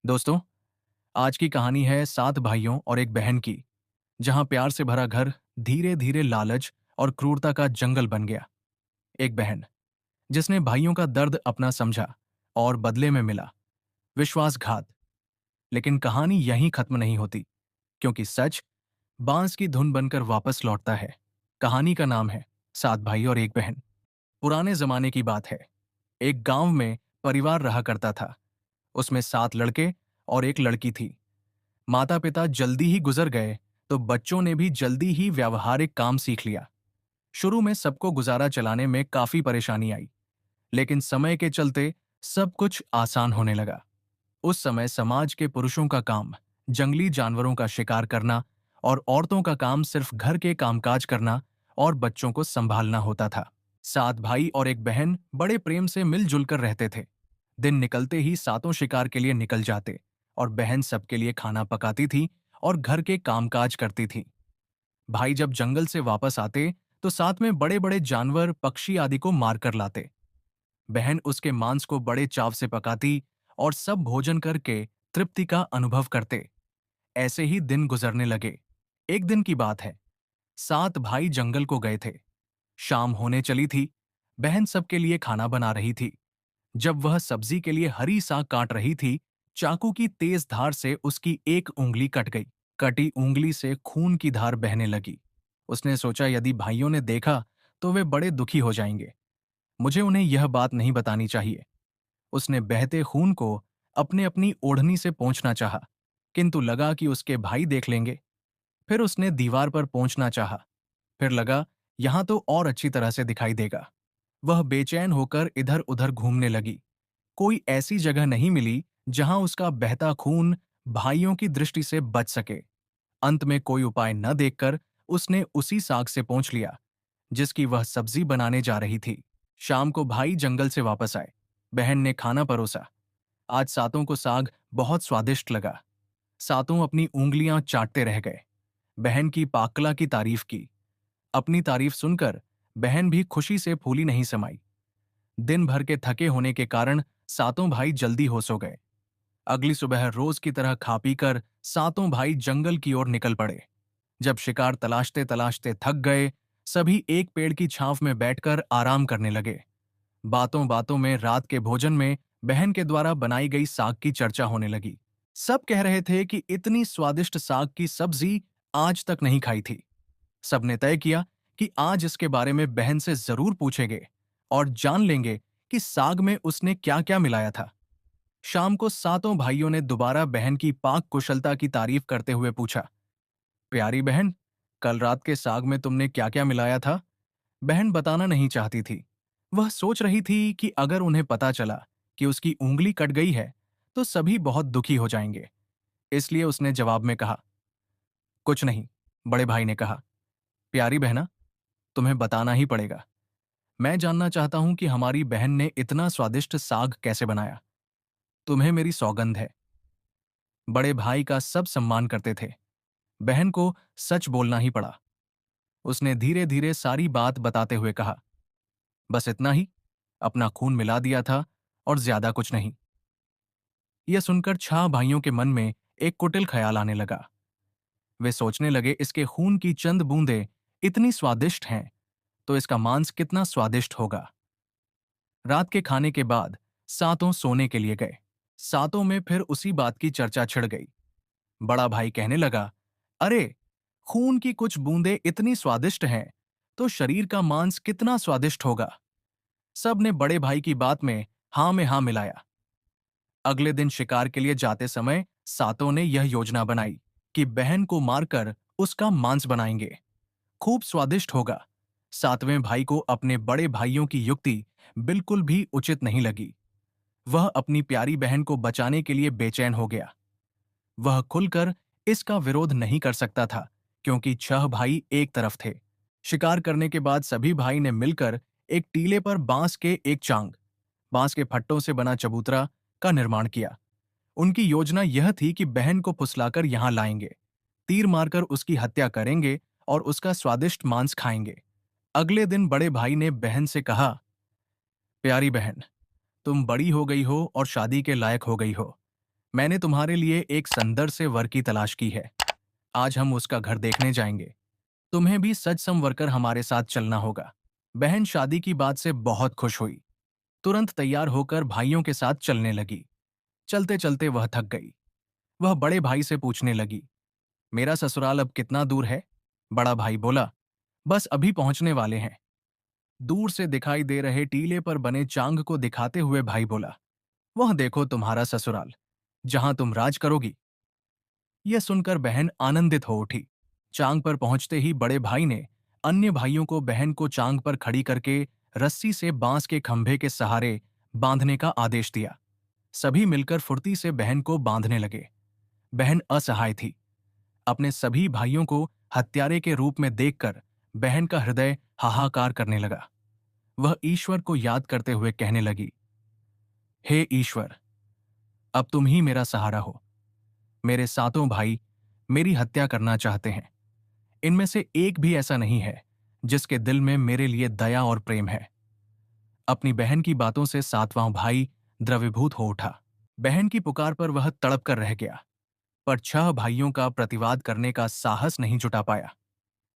दोस्तों, आज की कहानी है 7 भाइयों और एक बहन की, जहां प्यार से भरा घर धीरे धीरे लालच और क्रूरता का जंगल बन गया। एक बहन जिसने भाइयों का दर्द अपना समझा और बदले में मिला विश्वासघात। लेकिन कहानी यहीं खत्म नहीं होती, क्योंकि सच बांस की धुन बनकर वापस लौटता है। कहानी का नाम है 7 भाई और एक बहन। पुराने जमाने की बात है। एक गांव में परिवार रहा करता था। उसमें 7 लड़के और एक लड़की थी। माता पिता जल्दी ही गुजर गए, तो बच्चों ने भी जल्दी ही व्यावहारिक काम सीख लिया। शुरू में सबको गुजारा चलाने में काफी परेशानी आई, लेकिन समय के चलते सब कुछ आसान होने लगा। उस समय समाज के पुरुषों का काम जंगली जानवरों का शिकार करना और औरतों का काम सिर्फ घर के कामकाज करना और बच्चों को संभालना होता था। 7 भाई और एक बहन बड़े प्रेम से मिलजुल कर रहते थे। दिन निकलते ही सातों शिकार के लिए निकल जाते और बहन सबके लिए खाना पकाती थी और घर के कामकाज करती थी। भाई जब जंगल से वापस आते तो साथ में बड़े बड़े जानवर पक्षी आदि को मार कर लाते। बहन उसके मांस को बड़े चाव से पकाती और सब भोजन करके तृप्ति का अनुभव करते। ऐसे ही दिन गुजरने लगे। एक दिन की बात है। 7 भाई जंगल को गए थे। शाम होने चली थी। बहन सबके लिए खाना बना रही थी। जब वह सब्जी के लिए हरी साग काट रही थी, चाकू की तेज धार से उसकी एक उंगली कट गई। कटी उंगली से खून की धार बहने लगी। उसने सोचा यदि भाइयों ने देखा तो वे बड़े दुखी हो जाएंगे। मुझे उन्हें यह बात नहीं बतानी चाहिए। उसने बहते खून को अपने अपनी ओढ़नी से पोंछना चाहा, किंतु लगा कि उसके भाई देख लेंगे। फिर उसने दीवार पर पोंछना चाहा। फिर लगा यहां तो और अच्छी तरह से दिखाई देगा। वह बेचैन होकर इधर उधर घूमने लगी। कोई ऐसी जगह नहीं मिली जहां उसका बहता खून भाइयों की दृष्टि से बच सके। अंत में कोई उपाय न देखकर उसने उसी साग से पोंछ लिया जिसकी वह सब्जी बनाने जा रही थी। शाम को भाई जंगल से वापस आए। बहन ने खाना परोसा। आज सातों को साग बहुत स्वादिष्ट लगा। सातों अपनी उंगलियां चाटते रह गए। बहन की पाकला की तारीफ की। अपनी तारीफ सुनकर बहन भी खुशी से फूली नहीं समाई। दिन भर के थके होने के कारण सातों भाई जल्दी हो सो गए। अगली सुबह रोज की तरह खा पी कर सातों भाई जंगल की ओर निकल पड़े। जब शिकार तलाशते तलाशते थक गए, सभी एक पेड़ की छांव में बैठकर आराम करने लगे। बातों बातों में रात के भोजन में बहन के द्वारा बनाई गई साग की चर्चा होने लगी। सब कह रहे थे कि इतनी स्वादिष्ट साग की सब्जी आज तक नहीं खाई थी। सबने तय किया कि आज इसके बारे में बहन से जरूर पूछेंगे और जान लेंगे कि साग में उसने क्या क्या मिलाया था। शाम को सातों भाइयों ने दोबारा बहन की पाक कुशलता की तारीफ करते हुए पूछा, प्यारी बहन, कल रात के साग में तुमने क्या क्या मिलाया था? बहन बताना नहीं चाहती थी। वह सोच रही थी कि अगर उन्हें पता चला कि उसकी उंगली कट गई है, तो सभी बहुत दुखी हो जाएंगे। इसलिए उसने जवाब में कहा, कुछ नहीं। बड़े भाई ने कहा, प्यारी बहना, तुम्हें बताना ही पड़ेगा। मैं जानना चाहता हूं कि हमारी बहन ने इतना स्वादिष्ट साग कैसे बनाया। तुम्हें मेरी सौगंध है। बड़े भाई का सब सम्मान करते थे। बहन को सच बोलना ही पड़ा। उसने धीरे धीरे सारी बात बताते हुए कहा, बस इतना ही। अपना खून मिला दिया था और ज्यादा कुछ नहीं। यह सुनकर 6 भाइयों के मन में एक कुटिल ख्याल आने लगा। वे सोचने लगे, इसके खून की चंद बूंदें इतनी स्वादिष्ट हैं, तो इसका मांस कितना स्वादिष्ट होगा। रात के खाने के बाद सातों सोने के लिए गए। सातों में फिर उसी बात की चर्चा छिड़ गई। बड़ा भाई कहने लगा, अरे, खून की कुछ बूंदें इतनी स्वादिष्ट हैं, तो शरीर का मांस कितना स्वादिष्ट होगा। सब ने बड़े भाई की बात में हां में हां मिलाया। अगले दिन शिकार के लिए जाते समय सातों ने यह योजना बनाई कि बहन को मारकर उसका मांस बनाएंगे। खूब स्वादिष्ट होगा। सातवें भाई को अपने बड़े भाइयों की युक्ति बिल्कुल भी उचित नहीं लगी। वह अपनी प्यारी बहन को बचाने के लिए बेचैन हो गया। वह खुलकर इसका विरोध नहीं कर सकता था, क्योंकि 6 भाई एक तरफ थे। शिकार करने के बाद सभी भाई ने मिलकर एक टीले पर बांस के फट्टों से बना चबूतरा का निर्माण किया। उनकी योजना यह थी कि बहन को फुसलाकर यहां लाएंगे, तीर मारकर उसकी हत्या करेंगे और उसका स्वादिष्ट मांस खाएंगे। अगले दिन बड़े भाई ने बहन से कहा, प्यारी बहन, तुम बड़ी हो गई हो और शादी के लायक हो गई हो। मैंने तुम्हारे लिए एक सुंदर से वर की तलाश की है। आज हम उसका घर देखने जाएंगे। तुम्हें भी सच संवर कर हमारे साथ चलना होगा। बहन शादी की बात से बहुत खुश हुई। तुरंत तैयार होकर भाइयों के साथ चलने लगी। चलते चलते वह थक गई। वह बड़े भाई से पूछने लगी, मेरा ससुराल अब कितना दूर है? बड़ा भाई बोला, बस अभी पहुंचने वाले हैं। दूर से दिखाई दे रहे टीले पर बने चांग को दिखाते हुए भाई बोला, वह देखो तुम्हारा ससुराल, जहां तुम राज करोगी। यह सुनकर बहन आनंदित हो उठी। चांग पर पहुंचते ही बड़े भाई ने अन्य भाइयों को बहन को चांग पर खड़ी करके रस्सी से बांस के खंभे के सहारे बांधने का आदेश दिया। सभी मिलकर फुर्ती से बहन को बांधने लगे। बहन असहाय थी। अपने सभी भाइयों को हत्यारे के रूप में देखकर बहन का हृदय हाहाकार करने लगा। वह ईश्वर को याद करते हुए कहने लगी, हे ईश्वर, अब तुम ही मेरा सहारा हो। मेरे सातों भाई मेरी हत्या करना चाहते हैं। इनमें से एक भी ऐसा नहीं है जिसके दिल में मेरे लिए दया और प्रेम है। अपनी बहन की बातों से सातवां भाई द्रवीभूत हो उठा। बहन की पुकार पर वह तड़प कर रह गया, पर छह भाइयों का प्रतिवाद करने का साहस नहीं जुटा पाया।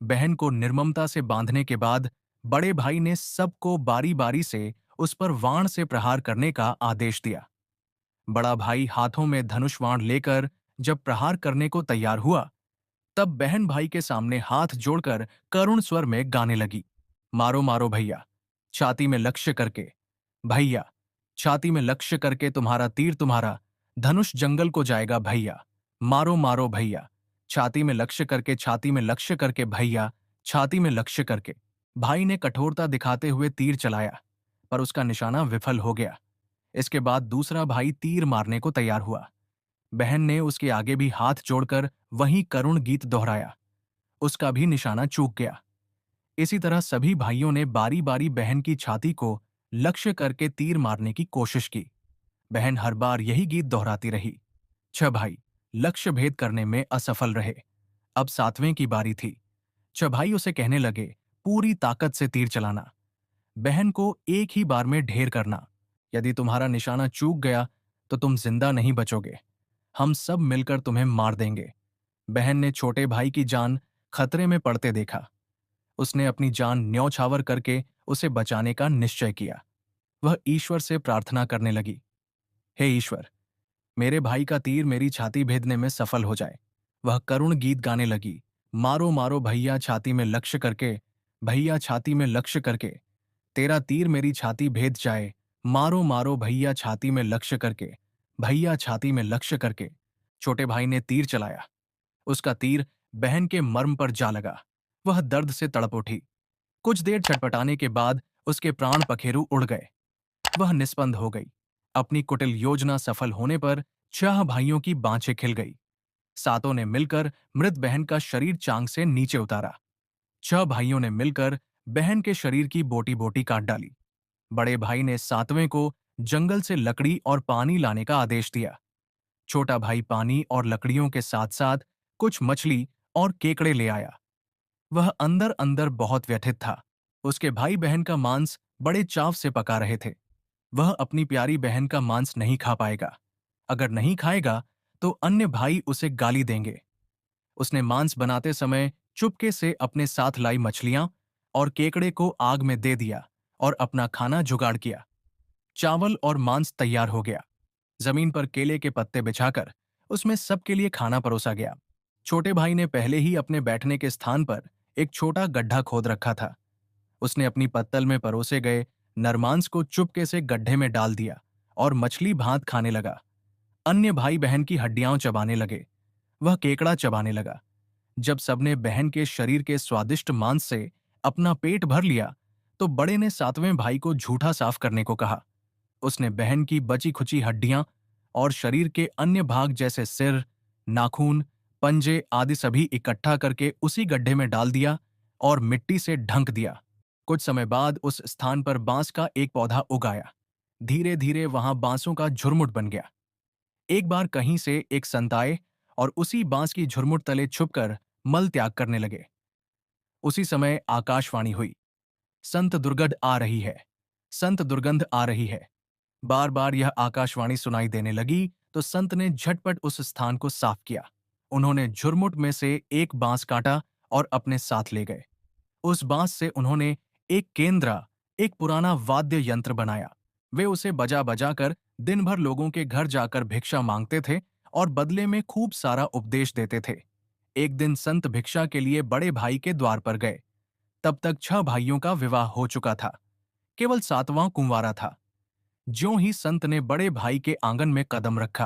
बहन को निर्ममता से बांधने के बाद बड़े भाई ने सबको बारी बारी से उस पर वाण से प्रहार करने का आदेश दिया। बड़ा भाई हाथों में धनुष वाण लेकर जब प्रहार करने को तैयार हुआ, तब बहन भाई के सामने हाथ जोड़कर करुण स्वर में गाने लगी, मारो मारो भैया, छाती में लक्ष्य करके, भैया, छाती में लक्ष्य करके तुम्हारा तीर तुम्हारा धनुष जंगल को जाएगा भैया, मारो मारो भैया, छाती में लक्ष्य करके, छाती में लक्ष्य करके भैया, छाती में लक्ष्य करके। भाई ने कठोरता दिखाते हुए तीर चलाया, पर उसका निशाना विफल हो गया। इसके बाद दूसरा भाई तीर मारने को तैयार हुआ। बहन ने उसके आगे भी हाथ जोड़कर वही करुण गीत दोहराया। उसका भी निशाना चूक गया। इसी तरह सभी भाइयों ने बारी बारी बहन की छाती को लक्ष्य करके तीर मारने की कोशिश की। बहन हर बार यही गीत दोहराती रही। छह भाई लक्ष्य भेद करने में असफल रहे। अब सातवें की बारी थी। छह भाई उसे कहने लगे, पूरी ताकत से तीर चलाना, बहन को एक ही बार में ढेर करना। यदि तुम्हारा निशाना चूक गया तो तुम जिंदा नहीं बचोगे। हम सब मिलकर तुम्हें मार देंगे। बहन ने छोटे भाई की जान खतरे में पड़ते देखा। उसने अपनी जान न्यौछावर करके उसे बचाने का निश्चय किया। वह ईश्वर से प्रार्थना करने लगी, हे ईश्वर, मेरे भाई का तीर मेरी छाती भेदने में सफल हो जाए। वह करुण गीत गाने लगी, मारो मारो भैया छाती में लक्ष्य करके, भैया छाती में लक्ष्य करके, तेरा तीर मेरी छाती भेद जाए, मारो मारो भैया छाती में लक्ष्य करके, भैया छाती में लक्ष्य करके। छोटे भाई ने तीर चलाया। उसका तीर बहन के मर्म पर जा लगा। वह दर्द से तड़प उठी। कुछ देर छटपटाने के बाद उसके प्राण पखेरु उड़ गए। वह निस्पंद हो गई। अपनी कुटिल योजना सफल होने पर छह भाइयों की बाँछें खिल गई। सातों ने मिलकर मृत बहन का शरीर चांग से नीचे उतारा। छह भाइयों ने मिलकर बहन के शरीर की बोटी बोटी काट डाली। बड़े भाई ने सातवें को जंगल से लकड़ी और पानी लाने का आदेश दिया। छोटा भाई पानी और लकड़ियों के साथ साथ कुछ मछली और केकड़े ले आया। वह अंदर अंदर बहुत व्यथित था। उसके भाई बहन का मांस बड़े चाव से पका रहे थे। वह अपनी प्यारी बहन का मांस नहीं खा पाएगा। अगर नहीं खाएगा तो अन्य भाई उसे गाली देंगे। उसने मांस बनाते समय चुपके से अपने साथ लाई मछलियां और केकड़े को आग में दे दिया और अपना खाना जुगाड़ किया। चावल और मांस तैयार हो गया। जमीन पर केले के पत्ते बिछाकर उसमें सबके लिए खाना परोसा गया। छोटे भाई ने पहले ही अपने बैठने के स्थान पर एक छोटा गड्ढा खोद रखा था। उसने अपनी पत्तल में परोसे गए नरमांस को चुपके से गड्ढे में डाल दिया और मछली भात खाने लगा। अन्य भाई बहन की हड्डियां चबाने लगे। वह केकड़ा चबाने लगा। जब सबने बहन के शरीर के स्वादिष्ट मांस से अपना पेट भर लिया, तो बड़े ने सातवें भाई को झूठा साफ करने को कहा। उसने बहन की बची खुची हड्डियां और शरीर के अन्य भाग जैसे सिर, नाखून, पंजे आदि सभी इकट्ठा करके उसी गड्ढे में डाल दिया और मिट्टी से ढंक दिया। कुछ समय बाद उस स्थान पर बांस का एक पौधा उगाया। धीरे धीरे वहां बांसों का झुरमुट बन गया। एक बार कहीं से एक संत आए और उसी बांस की झुरमुट तले छुपकर मल त्याग करने लगे। उसी समय आकाशवाणी हुई, संत दुर्गंध आ रही है, संत दुर्गंध आ रही है। बार बार यह आकाशवाणी सुनाई देने लगी तो संत ने झटपट उस स्थान को साफ किया। उन्होंने झुरमुट में से एक बांस काटा और अपने साथ ले गए। उस बांस से उन्होंने एक केंद्रा, एक पुराना वाद्य यंत्र बनाया। वे उसे बजा बजा कर दिन भर लोगों के घर जाकर भिक्षा मांगते थे और बदले में खूब सारा उपदेश देते थे। एक दिन संत भिक्षा के लिए बड़े भाई के द्वार पर गए। तब तक 6 भाइयों का विवाह हो चुका था, केवल 7वां कुंवारा था। ज्यों ही संत ने बड़े भाई के आंगन में कदम रखा,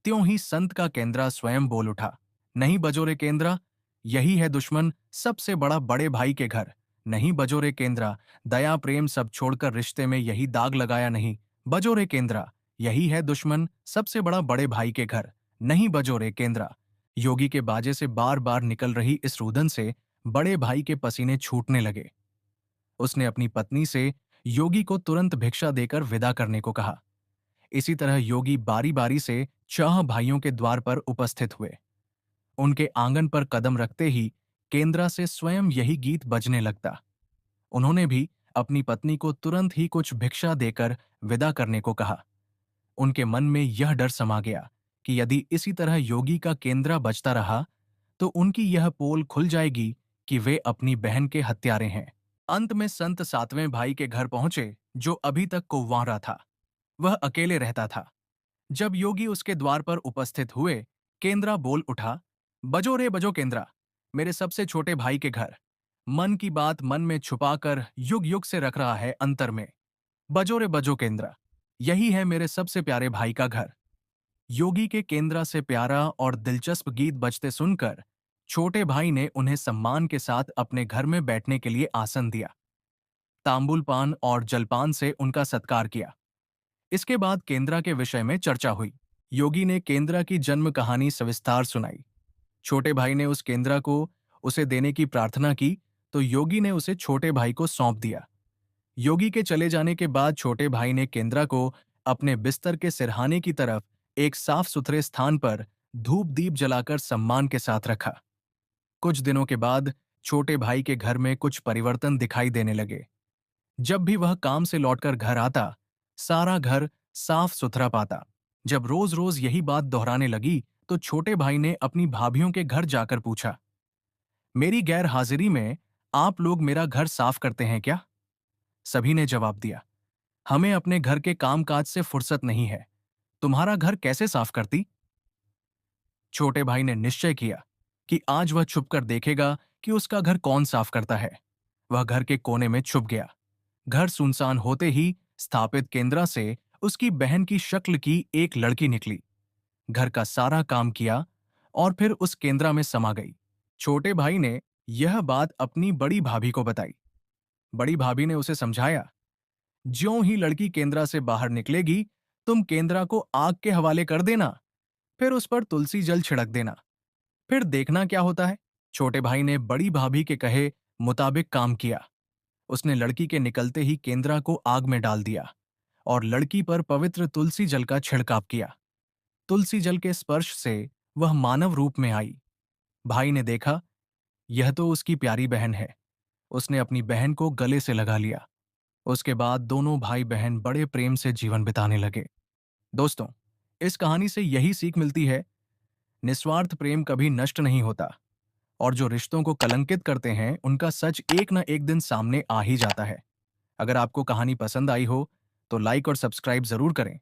त्यों ही संत का केंद्रा स्वयं बोल उठा, नहीं बजोरे केंद्रा, यही है दुश्मन सबसे बड़ा बड़े भाई के घर। नहीं बजोरे केंद्रा, दया प्रेम सब छोड़कर रिश्ते में यही दाग लगाया नहीं। बजोरे केंद्रा, यही है दुश्मन सबसे बड़ा बड़े भाई के घर। नहीं बजोरे केंद्रा। योगी के बाजे से बार बार निकल रही इस रुदन से बड़े भाई के पसीने छूटने लगे। उसने अपनी पत्नी से योगी को तुरंत भिक्षा देकर विदा करने को कहा। इसी तरह योगी बारी बारी से 4 भाइयों के द्वार पर उपस्थित हुए। उनके आंगन पर कदम रखते ही केंद्रा से स्वयं यही गीत बजने लगता। उन्होंने भी अपनी पत्नी को तुरंत ही कुछ भिक्षा देकर विदा करने को कहा। उनके मन में यह डर समा गया कि यदि इसी तरह योगी का केंद्रा बजता रहा तो उनकी यह पोल खुल जाएगी कि वे अपनी बहन के हत्यारे हैं। अंत में संत 7वें भाई के घर पहुंचे, जो अभी तक कुंवारा था। वह अकेले रहता था। जब योगी उसके द्वार पर उपस्थित हुए, केंद्रा बोल उठा, बजो रे बजो केंद्रा, मेरे सबसे छोटे भाई के घर। मन की बात मन में छुपाकर युग युग से रख रहा है अंतर में। बजो रे बजो केंद्रा, यही है मेरे सबसे प्यारे भाई का घर। योगी के केंद्रा से प्यारा और दिलचस्प गीत बजते सुनकर छोटे भाई ने उन्हें सम्मान के साथ अपने घर में बैठने के लिए आसन दिया। तांबुल पान और जलपान से उनका सत्कार किया। इसके बाद केंद्रा के विषय में चर्चा हुई। योगी ने केंद्रा की जन्म कहानी सविस्तार सुनाई। छोटे भाई ने उस केंद्रा को उसे देने की प्रार्थना की तो योगी ने उसे छोटे भाई को सौंप दिया। योगी के चले जाने के बाद छोटे भाई ने केंद्रा को अपने बिस्तर के सिरहाने की तरफ एक साफ सुथरे स्थान पर धूप दीप जलाकर सम्मान के साथ रखा। कुछ दिनों के बाद छोटे भाई के घर में कुछ परिवर्तन दिखाई देने लगे। जब भी वह काम से लौटकर घर आता, सारा घर साफ सुथरा पाता। जब रोज रोज यही बात दोहराने लगी तो छोटे भाई ने अपनी भाभीयों के घर जाकर पूछा, मेरी गैर हाजिरी में आप लोग मेरा घर साफ करते हैं क्या? सभी ने जवाब दिया, हमें अपने घर के कामकाज से फुर्सत नहीं है, तुम्हारा घर कैसे साफ करती? छोटे भाई ने निश्चय किया कि आज वह छुपकर देखेगा कि उसका घर कौन साफ करता है। वह घर के कोने में छुप गया। घर सुनसान होते ही स्थापित केंद्रा से उसकी बहन की शक्ल की एक लड़की निकली। घर का सारा काम किया और फिर उस केंद्रा में समा गई। छोटे भाई ने यह बात अपनी बड़ी भाभी को बताई। बड़ी भाभी ने उसे समझाया, ज्यों ही लड़की केंद्रा से बाहर निकलेगी, तुम केंद्रा को आग के हवाले कर देना, फिर उस पर तुलसी जल छिड़क देना, फिर देखना क्या होता है। छोटे भाई ने बड़ी भाभी के कहे मुताबिक काम किया। उसने लड़की के निकलते ही केंद्रा को आग में डाल दिया और लड़की पर पवित्र तुलसी जल का छिड़काव किया। तुलसी जल के स्पर्श से वह मानव रूप में आई। भाई ने देखा, यह तो उसकी प्यारी बहन है। उसने अपनी बहन को गले से लगा लिया। उसके बाद दोनों भाई बहन बड़े प्रेम से जीवन बिताने लगे। दोस्तों, इस कहानी से यही सीख मिलती है, निस्वार्थ प्रेम कभी नष्ट नहीं होता और जो रिश्तों को कलंकित करते हैं उनका सच एक न एक दिन सामने आ ही जाता है। अगर आपको कहानी पसंद आई हो तो लाइक और सब्सक्राइब जरूर करें।